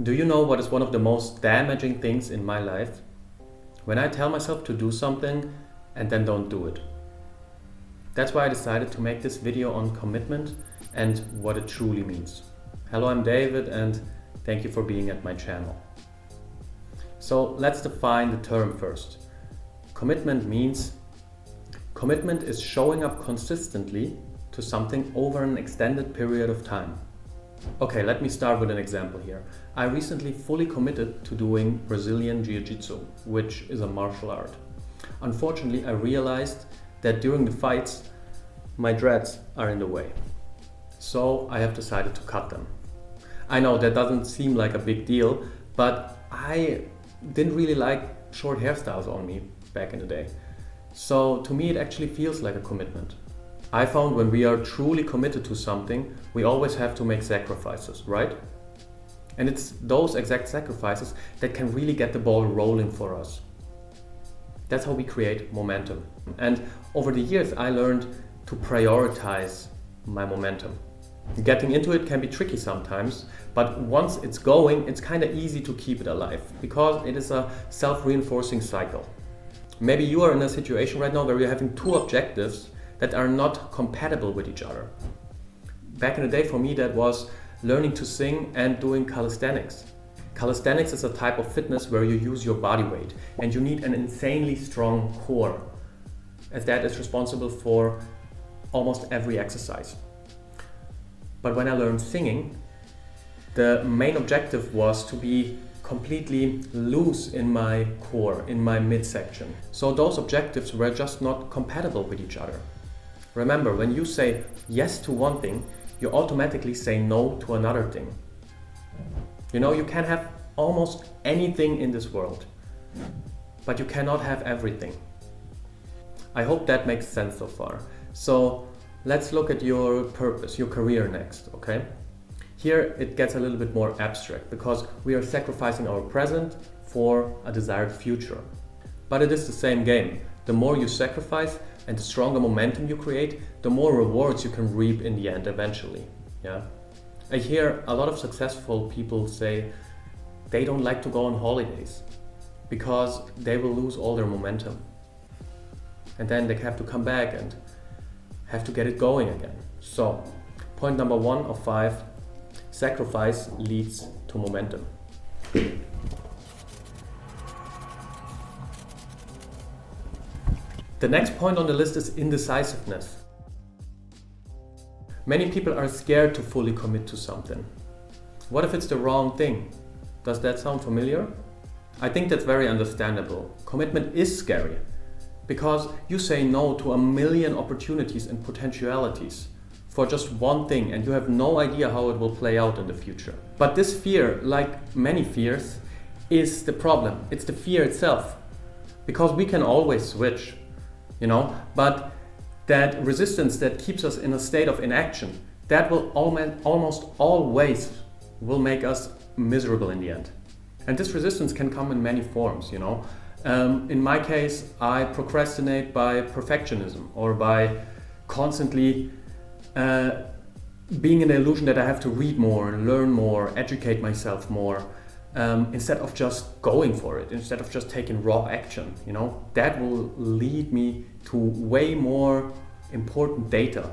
Do you know what is one of the most damaging things in my life? When I tell myself to do something and then don't do it. That's why I decided to make this video on commitment and what it truly means. Hello, I'm David and thank you for being at my channel. So let's define the term first. Commitment is showing up consistently to something over an extended period of time. Okay, let me start with an example here. I recently fully committed to doing Brazilian Jiu Jitsu, which is a martial art. Unfortunately, I realized that during the fights, my dreads are in the way. So I have decided to cut them. I know that doesn't seem like a big deal, but I didn't really like short hairstyles on me back in the day. So to me, it actually feels like a commitment. I found when we are truly committed to something, we always have to make sacrifices, right? And it's those exact sacrifices that can really get the ball rolling for us. That's how we create momentum. And over the years, I learned to prioritize my momentum. Getting into it can be tricky sometimes, but once it's going, it's kind of easy to keep it alive because it is a self-reinforcing cycle. Maybe you are in a situation right now where you're having two objectives that are not compatible with each other. Back in the day, for me, that was learning to sing and doing calisthenics. Calisthenics is a type of fitness where you use your body weight and you need an insanely strong core, as that is responsible for almost every exercise. But when I learned singing, the main objective was to be completely loose in my core, in my midsection. So those objectives were just not compatible with each other. Remember, when you say yes to one thing, you automatically say no to another thing. You know, you can have almost anything in this world, but you cannot have everything. I hope that makes sense so far. So let's look at your purpose, your career next, okay? Here it gets a little bit more abstract because we are sacrificing our present for a desired future. But it is the same game. The more you sacrifice and the stronger momentum you create, the more rewards you can reap in the end eventually. Yeah? I hear a lot of successful people say they don't like to go on holidays because they will lose all their momentum. And then they have to come back and have to get it going again. So, point number 1 of 5, sacrifice leads to momentum. The next point on the list is indecisiveness. Many people are scared to fully commit to something. What if it's the wrong thing? Does that sound familiar? I think that's very understandable. Commitment is scary because you say no to a million opportunities and potentialities for just one thing and you have no idea how it will play out in the future. But this fear, like many fears, is the problem. It's the fear itself. Because we can always switch, you know, but that resistance that keeps us in a state of inaction, that will almost always will make us miserable in the end. And this resistance can come in many forms, you know. In my case, I procrastinate by perfectionism or by constantly being in the illusion that I have to read more and learn more, educate myself more, instead of just going for it, instead of just taking raw action, you know. That will lead me to way more important data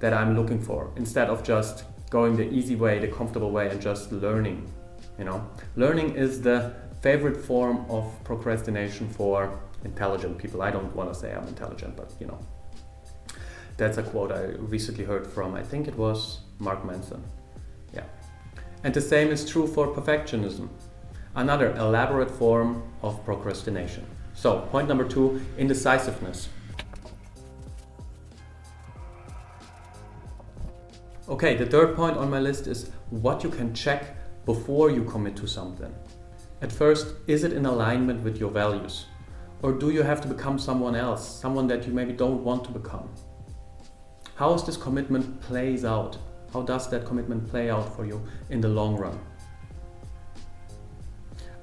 that I'm looking for, instead of just going the easy way, the comfortable way and just learning, you know. Learning is the favorite form of procrastination for intelligent people. I don't want to say I'm intelligent, but you know. That's a quote I recently heard from, I think it was Mark Manson. Yeah. And the same is true for perfectionism, another elaborate form of procrastination. So, point number 2, indecisiveness. Okay, the third point on my list is what you can check before you commit to something. At first, is it in alignment with your values? Or do you have to become someone else, someone that you maybe don't want to become? How is this commitment plays out? How does that commitment play out for you in the long run?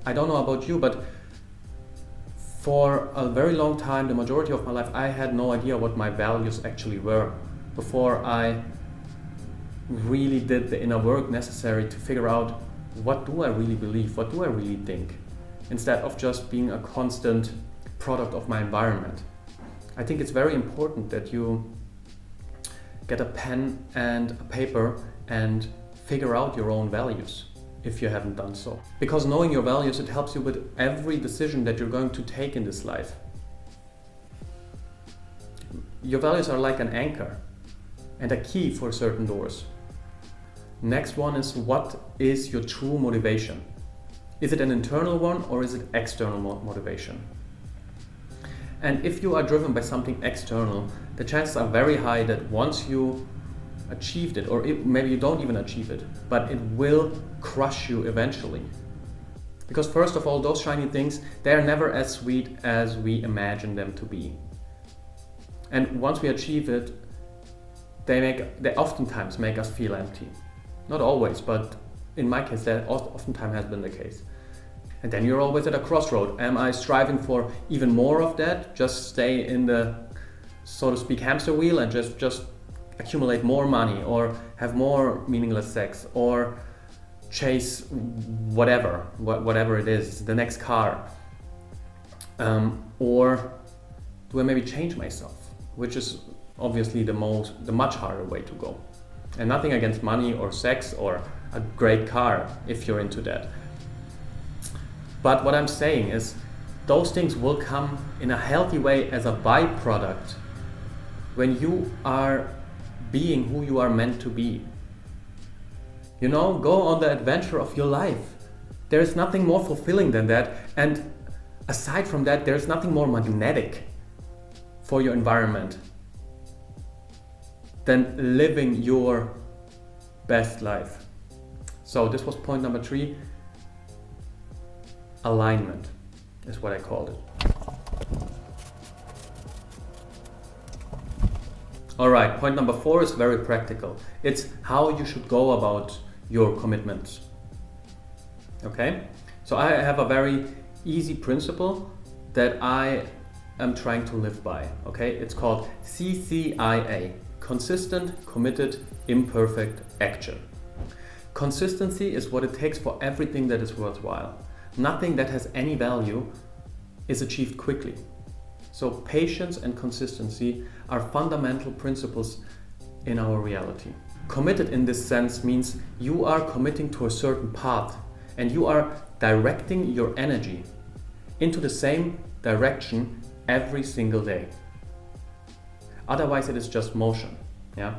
I don't know about you, but for a very long time, the majority of my life, I had no idea what my values actually were before I really did the inner work necessary to figure out what do I really believe? What do I really think? Instead of just being a constant product of my environment. I think it's very important that you get a pen and a paper and figure out your own values if you haven't done so. Because knowing your values, it helps you with every decision that you're going to take in this life. Your values are like an anchor and a key for certain doors. Next one is, what is your true motivation? Is it an internal one or is it external motivation? And if you are driven by something external, the chances are very high that once you achieved it, or maybe you don't even achieve it, but it will crush you eventually. Because first of all, those shiny things, they are never as sweet as we imagine them to be. And once we achieve it, they oftentimes make us feel empty. Not always, but in my case, that oftentimes has been the case. And then you're always at a crossroad. Am I striving for even more of that? Just stay in the, so to speak, hamster wheel and just accumulate more money, or have more meaningless sex, or chase whatever it is, the next car. Or do I maybe change myself? Which is obviously the much harder way to go. And nothing against money or sex or a great car if you're into that. But what I'm saying is, those things will come in a healthy way as a byproduct when you are being who you are meant to be. You know, go on the adventure of your life. There is nothing more fulfilling than that. And aside from that, there's nothing more magnetic for your environment than living your best life. So this was point number 3. Alignment is what I called it. Alright, point number 4 is very practical. It's how you should go about your commitments. Okay? So I have a very easy principle that I am trying to live by. Okay? It's called CCIA. Consistent, committed, imperfect action. Consistency is what it takes for everything that is worthwhile. Nothing that has any value is achieved quickly. So patience and consistency are fundamental principles in our reality. Committed in this sense means you are committing to a certain path and you are directing your energy into the same direction every single day. Otherwise it is just motion, yeah?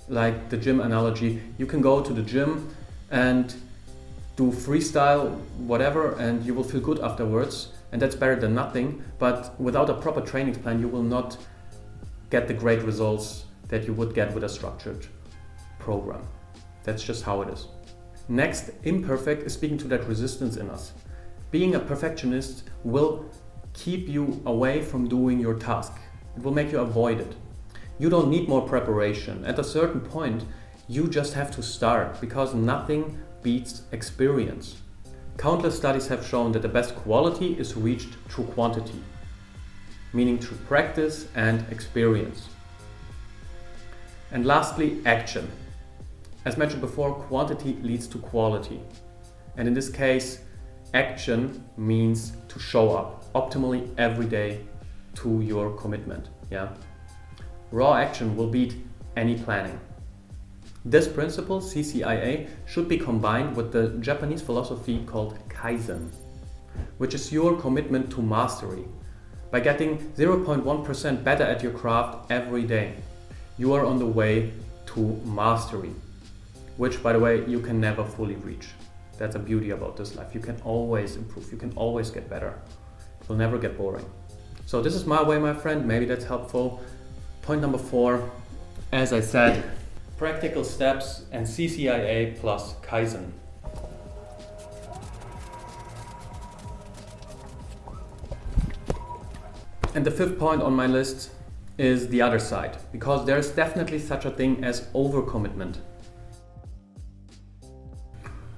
Like the gym analogy, you can go to the gym and do freestyle whatever and you will feel good afterwards, and that's better than nothing, but without a proper training plan you will not get the great results that you would get with a structured program. That's just how it is. Next, imperfect is speaking to that resistance in us. Being a perfectionist will keep you away from doing your task. It will make you avoid it. You don't need more preparation. At a certain point, you just have to start, because nothing beats experience. Countless studies have shown that the best quality is reached through quantity, meaning through practice and experience. And lastly, action. As mentioned before, quantity leads to quality. And in this case, action means to show up optimally every day to your commitment. Yeah? Raw action will beat any planning. This principle, CCIA, should be combined with the Japanese philosophy called Kaizen, which is your commitment to mastery. By getting 0.1% better at your craft every day, you are on the way to mastery, which, by the way, you can never fully reach. That's a beauty about this life. You can always improve, you can always get better. It will never get boring. So this is my way, my friend. Maybe that's helpful. Point number 4, as I said, practical steps and CCIA plus Kaizen. And the 5th point on my list is the other side, because there is definitely such a thing as overcommitment.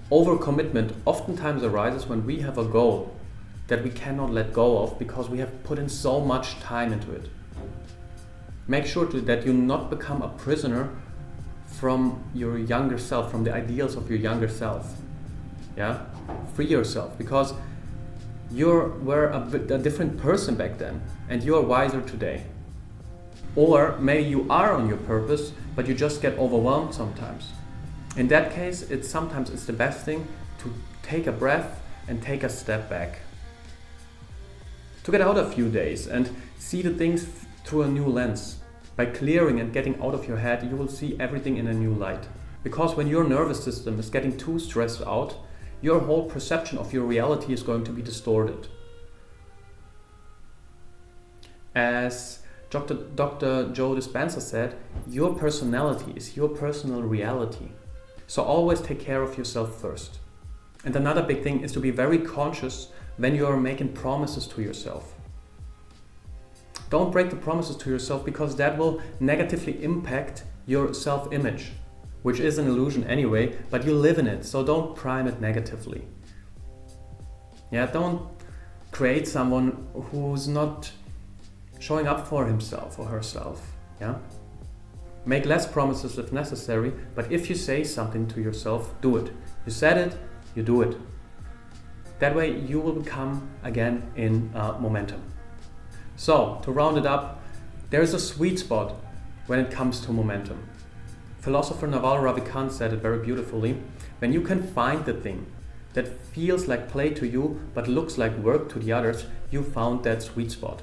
Overcommitment oftentimes arises when we have a goal that we cannot let go of because we have put in so much time into it. Make sure that you not become a prisoner from your younger self, from the ideals of your younger self. Yeah? Free yourself, because you were a different person back then and you are wiser today. Or maybe you are on your purpose, but you just get overwhelmed sometimes. In that case, sometimes it's the best thing to take a breath and take a step back. To get out a few days and see the things through a new lens. By clearing and getting out of your head, you will see everything in a new light. Because when your nervous system is getting too stressed out, your whole perception of your reality is going to be distorted. As Dr. Joe Dispenza said, your personality is your personal reality. So always take care of yourself first. And another big thing is to be very conscious when you are making promises to yourself. Don't break the promises to yourself, because that will negatively impact your self-image, which is an illusion anyway, but you live in it, so don't prime it negatively. Yeah, don't create someone who's not showing up for himself or herself. Yeah? Make less promises if necessary, but if you say something to yourself, do it. You said it, you do it. That way you will become again in momentum. So, to round it up, there is a sweet spot when it comes to momentum. Philosopher Naval Ravikant said it very beautifully. When you can find the thing that feels like play to you but looks like work to the others, you found that sweet spot.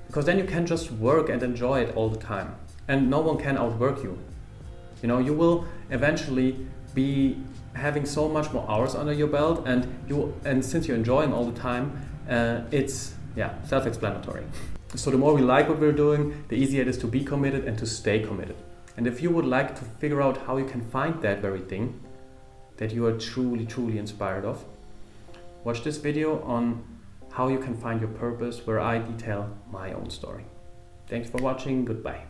Because then you can just work and enjoy it all the time. And no one can outwork you. You know, you will eventually be having so much more hours under your belt, and since you're enjoying all the time, it's self-explanatory. So the more we like what we're doing, the easier it is to be committed and to stay committed. And if you would like to figure out how you can find that very thing that you are truly, truly inspired of, watch this video on how you can find your purpose, where I detail my own story. Thanks for watching. Goodbye.